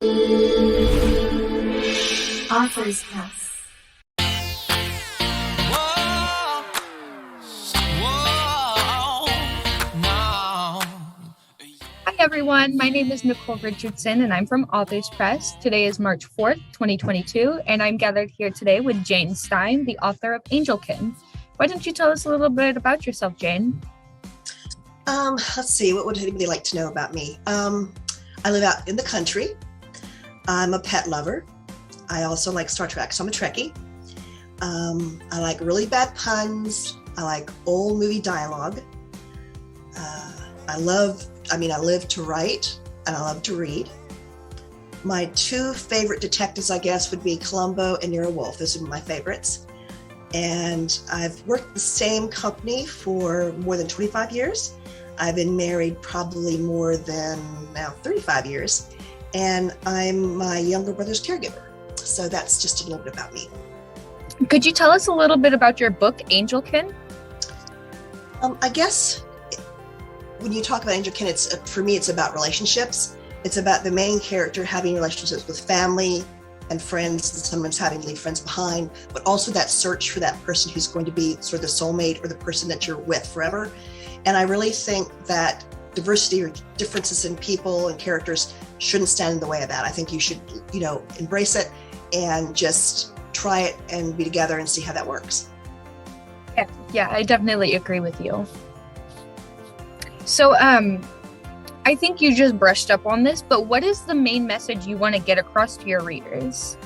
Author's House. Hi everyone, my name is Nicole Richardson and I'm from Authors Press. Today is March 4th, 2022, and I'm gathered here today with Jane Stein, the author of Angelkin. Why don't you tell us a little bit about yourself, Jane? Let's see, what would anybody like to know about me? I live out in the country. I'm a pet lover. I also like Star Trek, so I'm a Trekkie. I like really bad puns. I like old movie dialogue. I live to write and I love to read. My two favorite detectives, I guess, would be Columbo and Nero Wolfe. Those are my favorites. And I've worked at the same company for more than 25 years. I've been married probably more than now 35 years. And I'm my younger brother's caregiver. So that's just a little bit about me. Could you tell us a little bit about your book, Angelkin? I guess when you talk about Angelkin, for me, it's about relationships. It's about the main character having relationships with family and friends, and sometimes having to leave friends behind, but also that search for that person who's going to be sort of the soulmate or the person that you're with forever. And I really think that diversity or differences in people and characters shouldn't stand in the way of that. I think you should, embrace it and just try it and be together and see how that works. Yeah, I definitely agree with you. So, I think you just brushed up on this, but what is the main message you want to get across to your readers?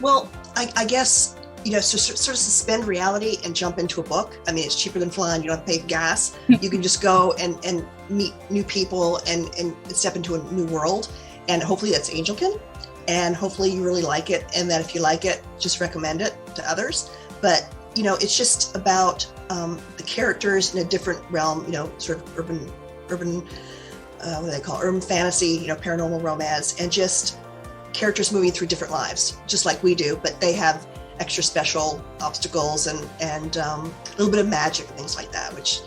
Well, I guess, so sort of suspend reality and jump into a book. I mean, it's cheaper than flying. You don't have to pay gas. You can just go and meet new people and step into a new world. And hopefully that's Angelkin. And hopefully you really like it. And that if you like it, just recommend it to others. But, it's just about the characters in a different realm, sort of urban, what do they call it? Urban fantasy, paranormal romance, and just characters moving through different lives, just like we do, but they have extra special obstacles and a little bit of magic and things like that, which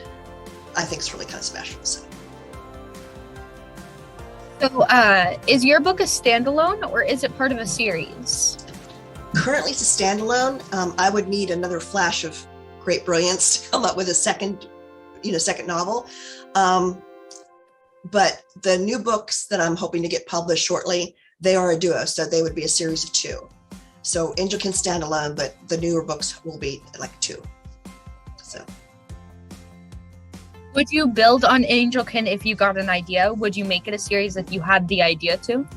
I think is really kind of special. So is your book a standalone or is it part of a series? Currently it's a standalone. I would need another flash of great brilliance to come up with a second novel. But the new books that I'm hoping to get published shortly, they are a duo, so they would be a series of two. So Angelkin standalone, but the newer books will be like two. So, would you build on Angelkin if you got an idea? Would you make it a series if you had the idea to?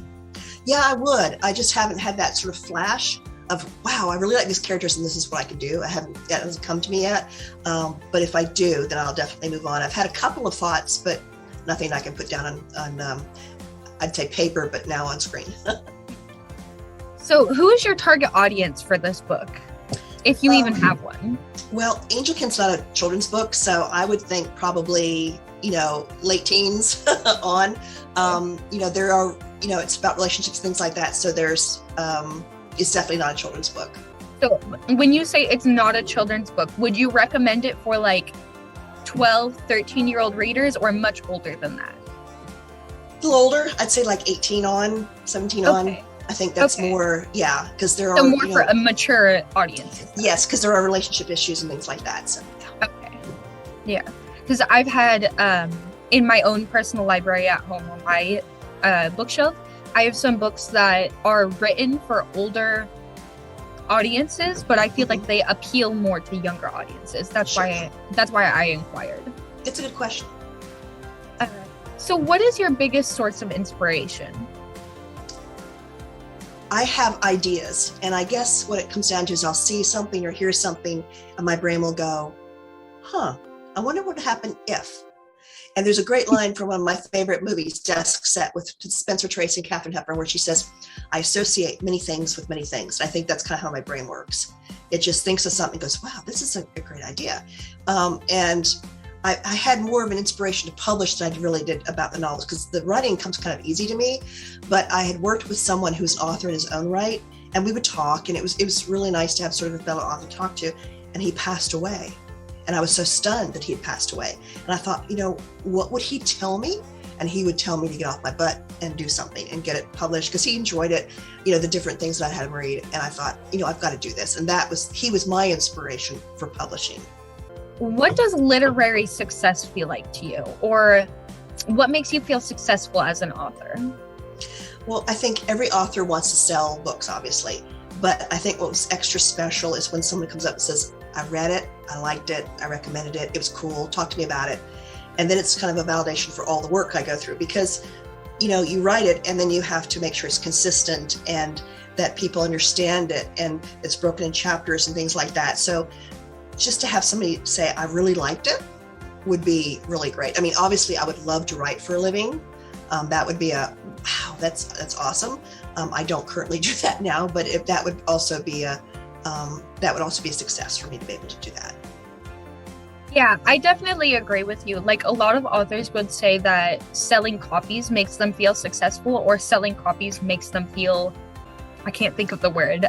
Yeah, I would. I just haven't had that sort of flash of, wow, I really like these characters and this is what I can do. That hasn't come to me yet. But if I do, then I'll definitely move on. I've had a couple of thoughts, but nothing I can put down on I'd say paper, but now on screen. So who is your target audience for this book, if you even have one? Well, Angelkin's not a children's book, so I would think probably, late teens on. There are, it's about relationships, things like that. So it's definitely not a children's book. So when you say it's not a children's book, would you recommend it for like 12, 13-year-old readers or much older than that? A little older, I'd say like 18 on, 17 on. I think that's more, because there are more for a mature audience. Yes, because there are relationship issues and things like that. So yeah. Okay. Yeah, because I've had in my own personal library at home on my bookshelf, I have some books that are written for older audiences, but I feel like they appeal more to younger audiences. That's why I inquired. It's a good question. So what is your biggest source of inspiration? I have ideas, and I guess what it comes down to is I'll see something or hear something and my brain will go, I wonder what would happen if. And there's a great line from one of my favorite movies, Desk Set, with Spencer Tracy and Katharine Hepburn, where she says, I associate many things with many things. I think that's kind of how my brain works. It just thinks of something and goes, wow, this is a great idea. And I had more of an inspiration to publish than I really did about the novels, because the writing comes kind of easy to me. But I had worked with someone who's an author in his own right, and we would talk, and it was really nice to have sort of a fellow author to talk to, and he passed away. And I was so stunned that he had passed away. And I thought, what would he tell me and he would tell me to get off my butt and do something and get it published because he enjoyed it, the different things that I had him read. And I thought, I've got to do this. And he was my inspiration for publishing. What does literary success feel like to you? Or what makes you feel successful as an author? Well, I think every author wants to sell books, obviously. But I think what was extra special is when someone comes up and says, I read it, I liked it, I recommended it, it was cool, talk to me about it. And then it's kind of a validation for all the work I go through because, you write it and then you have to make sure it's consistent and that people understand it and it's broken in chapters and things like that. So just to have somebody say, I really liked it would be really great. I mean, obviously I would love to write for a living. That would be wow, that's awesome. I don't currently do that now, but if that would also be a success for me to be able to do that. Yeah, I definitely agree with you. Like, a lot of authors would say that selling copies makes them feel successful, or selling copies makes them feel, I can't think of the word,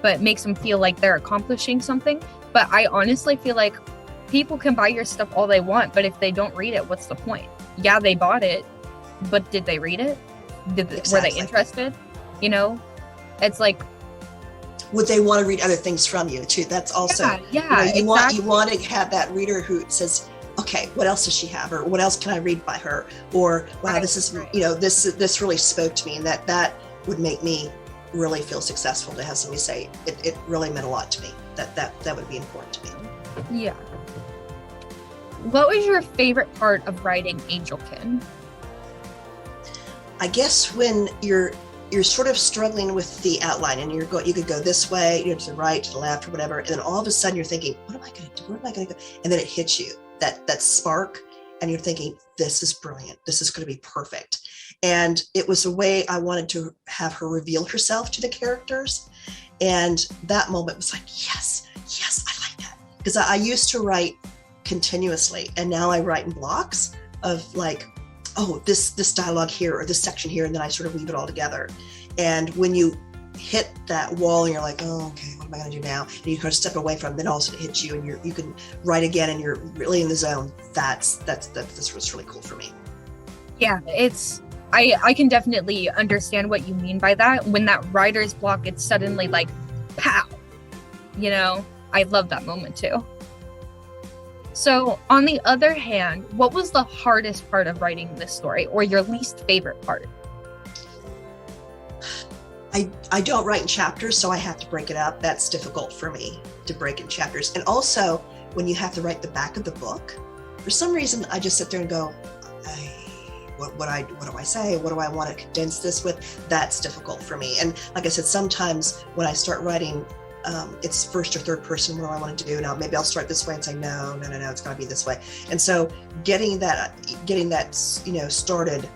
but makes them feel like they're accomplishing something. But I honestly feel like people can buy your stuff all they want, but if they don't read it, what's the point? Yeah, they bought it, but did they read it? Exactly. Were they interested? It's like, would they want to read other things from you too? That's also, exactly. You want to have that reader who says, okay, what else does she have? Or what else can I read by her? Or, wow, this is, this really spoke to me. And that would make me really feel successful to have somebody say, it really meant a lot to me. That would be important to me. Yeah. What was your favorite part of writing Angelkin? I guess when you're sort of struggling with the outline and you could go this way, to the right, to the left, or whatever, and then all of a sudden you're thinking, what am I going to do? Where am I going to go? And then it hits you, that spark, and you're thinking, this is brilliant. This is going to be perfect. And it was a way I wanted to have her reveal herself to the characters. And that moment was like, yes, I like that. Because I used to write continuously, and now I write in blocks of like, oh, this dialogue here or this section here, and then I sort of weave it all together. And when you hit that wall and you're like, oh, okay, what am I going to do now? And you kind of step away from it, then also it hits you and you can write again and you're really in the zone. That's what's really cool for me. Yeah, I can definitely understand what you mean by that. When that writer's block, it's suddenly like, pow, I love that moment too. So on the other hand, what was the hardest part of writing this story, or your least favorite part? I don't write in chapters, so I have to break it up. That's difficult for me to break in chapters. And also when you have to write the back of the book, for some reason I just sit there and go, what do I say? What do I want to condense this with? That's difficult for me. And like I said, sometimes when I start writing, it's first or third person. What do I want to do now? Maybe I'll start this way and say, no, it's got to be this way. And so getting that, started,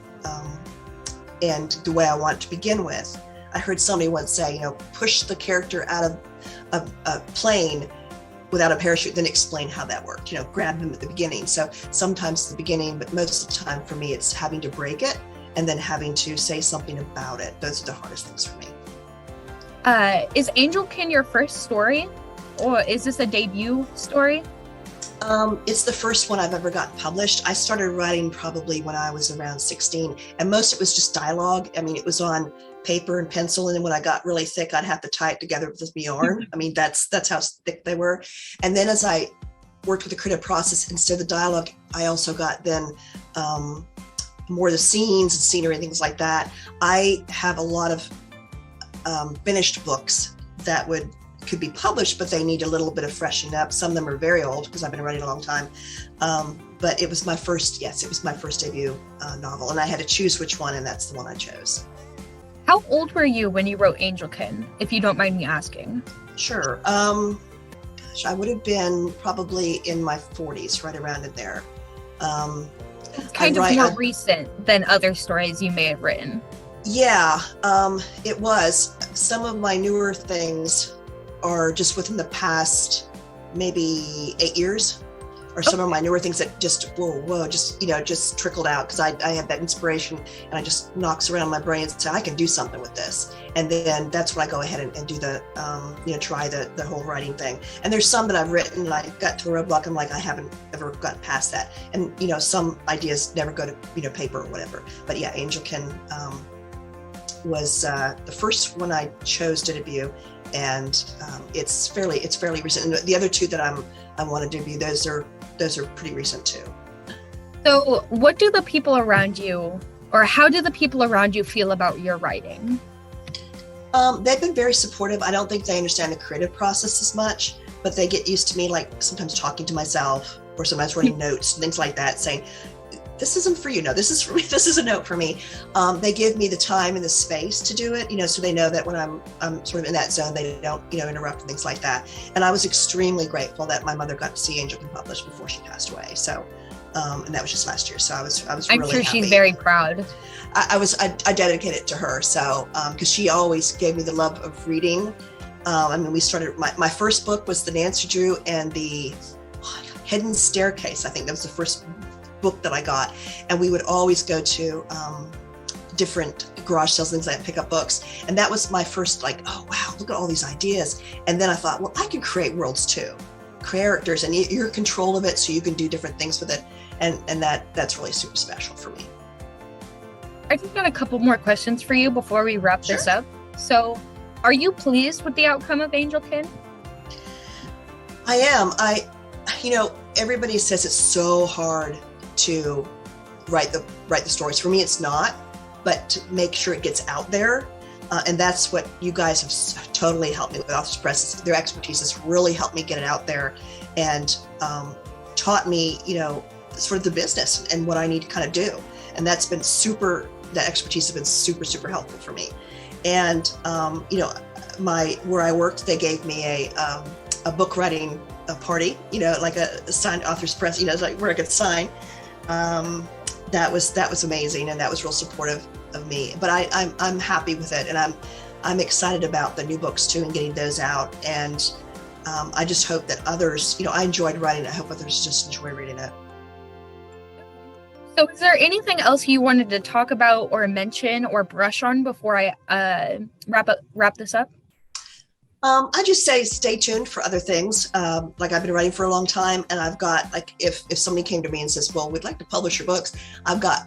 and the way I want it to begin with. I heard somebody once say, push the character out of a plane without a parachute, then explain how that worked. Grab them at the beginning. So sometimes it's the beginning, but most of the time for me, it's having to break it and then having to say something about it. Those are the hardest things for me. Is Angelkin your first story, or is this a debut story? It's the first one I've ever gotten published. I started writing probably when I was around 16, and most of it was just dialogue. I mean, it was on paper and pencil, and then when I got really thick, I'd have to tie it together with yarn. I mean, that's how thick they were. And then as I worked with the creative process instead of the dialogue, I also got then more of the scenes and scenery and things like that. I have a lot of finished books that could be published, but they need a little bit of freshening up. Some of them are very old because I've been writing a long time. But it was my first debut novel, and I had to choose which one, and that's the one I chose. How old were you when you wrote Angelkin, if you don't mind me asking? Sure. I would have been probably in my 40s, right around in there. It's kind of more recent than other stories you may have written. Yeah, it was. Some of my newer things are just within the past maybe 8 years. or some of my newer things that just whoa, just just trickled out because I have that inspiration and I just knocks around my brain and say I can do something with this, and then that's when I go ahead and do the try the whole writing thing. And there's some that I've written and I got to a roadblock. I'm like, I haven't ever gotten past that, and some ideas never go to paper or whatever. But yeah, Angelkin was the first one I chose to debut, and it's fairly recent. And the other two that I want to debut, those are pretty recent too. So what do the people around you, or how do the people around you feel about your writing? They've been very supportive. I don't think they understand the creative process as much, but they get used to me, like sometimes talking to myself or sometimes writing notes, things like that, saying, this isn't for you. No, this is for me. This is a note for me. They give me the time and the space to do it, so they know that when I'm sort of in that zone, they don't, interrupt and things like that. And I was extremely grateful that my mother got to see Angelkin published before she passed away. So, and that was just last year. So I was I'm really sure happy. She's very proud. I dedicated it to her. So, because she always gave me the love of reading. We started, my first book was the Nancy Drew and the Hidden Staircase. I think that was the first book that I got, and we would always go to different garage sales, things like that, pick up books, and that was my first oh wow, look at all these ideas. And then I thought, well, I can create worlds too, characters, and you're in control of it, so you can do different things with it, and that's really super special for me. I just got a couple more questions for you before we wrap this up. So are you pleased with the outcome of Angelkin? I am. Everybody says it's so hard to write the stories. For me, it's not, but to make sure it gets out there. And that's what you guys have totally helped me with Authors Press. Their expertise has really helped me get it out there and taught me, sort of the business and what I need to kind of do. And that's been that expertise has been super, super helpful for me. And, where I worked, they gave me a book writing party, like a signed Authors Press, like where I could sign. That was amazing, and that was real supportive of me. But I'm happy with it, and I'm excited about the new books too and getting those out. And I just hope that others, I enjoyed writing it. I hope others just enjoy reading it. So is there anything else you wanted to talk about or mention or brush on before I wrap this up? I just say stay tuned for other things. I've been writing for a long time, and I've got if somebody came to me and says, well, we'd like to publish your books, I've got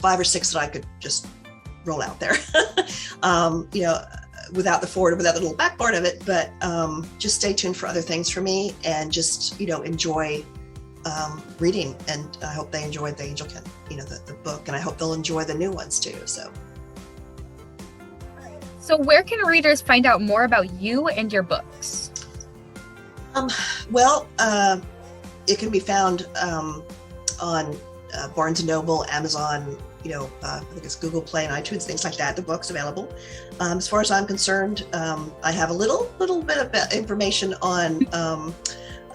5 or 6 that I could just roll out there, without the forward, without the little back part of it. But just stay tuned for other things for me, and just, enjoy reading. And I hope they enjoyed the Angelkin, the book, and I hope they'll enjoy the new ones too. So where can readers find out more about you and your books? It can be found on Barnes & Noble, Amazon, I think it's Google Play and iTunes, things like that. The book's available. As far as I'm concerned, I have a little bit of information on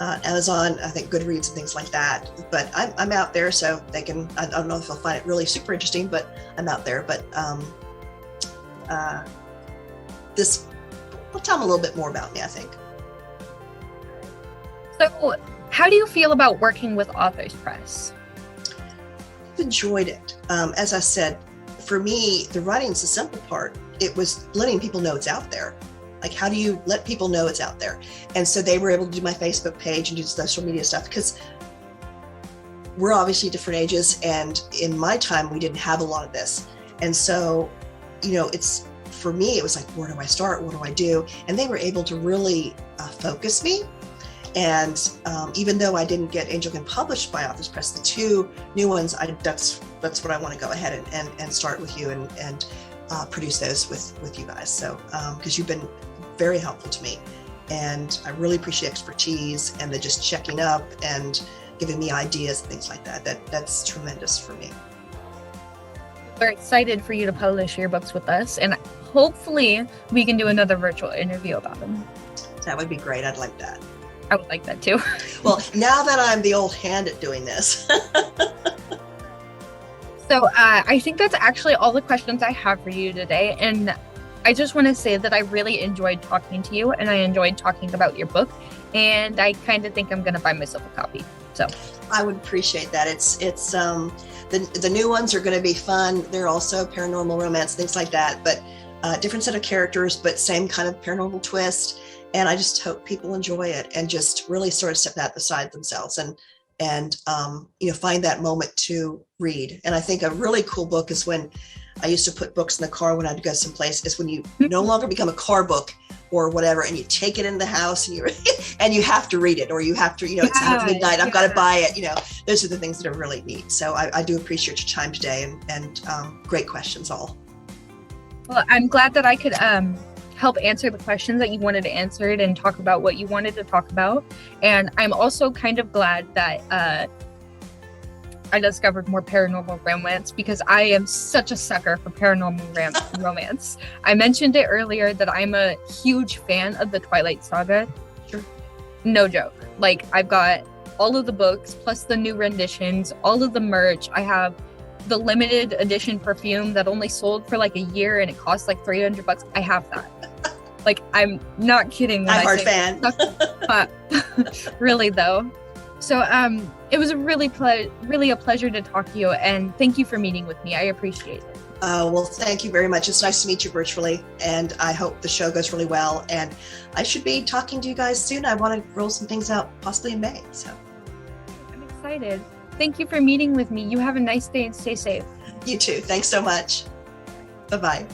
Amazon, I think Goodreads and things like that. But I'm out there, so they can, I don't know if they'll find it really super interesting, but I'm out there. But this will tell them a little bit more about me, I think. So how do you feel about working with Authors Press? I've enjoyed it. As I said, for me, the writing's the simple part. It was letting people know it's out there. How do you let people know it's out there? And so they were able to do my Facebook page and do social media stuff, because we're obviously different ages, and in my time, we didn't have a lot of this. And so, it's, for me, it was where do I start? What do I do? And they were able to really focus me. And even though I didn't get Angelkin published by Authors Press, the 2 new ones, that's what I want to go ahead and start with you and produce those with you guys. So, because you've been very helpful to me, and I really appreciate expertise and the just checking up and giving me ideas and things like that. That's tremendous for me. We're excited for you to publish your books with us, and hopefully we can do another virtual interview about them. That would be great. I'd like that. I would like that too. Well, now that I'm the old hand at doing this. So I think that's actually all the questions I have for you today. And I just want to say that I really enjoyed talking to you, and I enjoyed talking about your book. And I kind of think I'm going to buy myself a copy. So I would appreciate that. It's the new ones are going to be fun. They're also paranormal romance, things like that, but different set of characters, but same kind of paranormal twist. And I just hope people enjoy it and just really sort of step that beside themselves and find that moment to read. And I think a really cool book is when I used to put books in the car when I'd go someplace, is when you no longer become a car book or whatever, and you take it in the house and you have to read it, or you have to, it's out of midnight, I've got to buy it. Those are the things that are really neat. So I do appreciate your time today and great questions all. Well, I'm glad that I could help answer the questions that you wanted to answer and talk about what you wanted to talk about. And I'm also kind of glad that I discovered more paranormal romance, because I am such a sucker for paranormal romance. I mentioned it earlier that I'm a huge fan of the Twilight Saga. Sure. No joke. Like, I've got all of the books, plus the new renditions, all of the merch. I have the limited edition perfume that only sold for like a year and it cost like $300. I have that. Like, I'm not kidding when I'm I a fan. But really though. So it was really a pleasure to talk to you, and thank you for meeting with me. I appreciate it. Well, thank you very much. It's nice to meet you virtually, and I hope the show goes really well. And I should be talking to you guys soon. I want to roll some things out possibly in May. So I'm excited. Thank you for meeting with me. You have a nice day and stay safe. You too. Thanks so much. Bye-bye.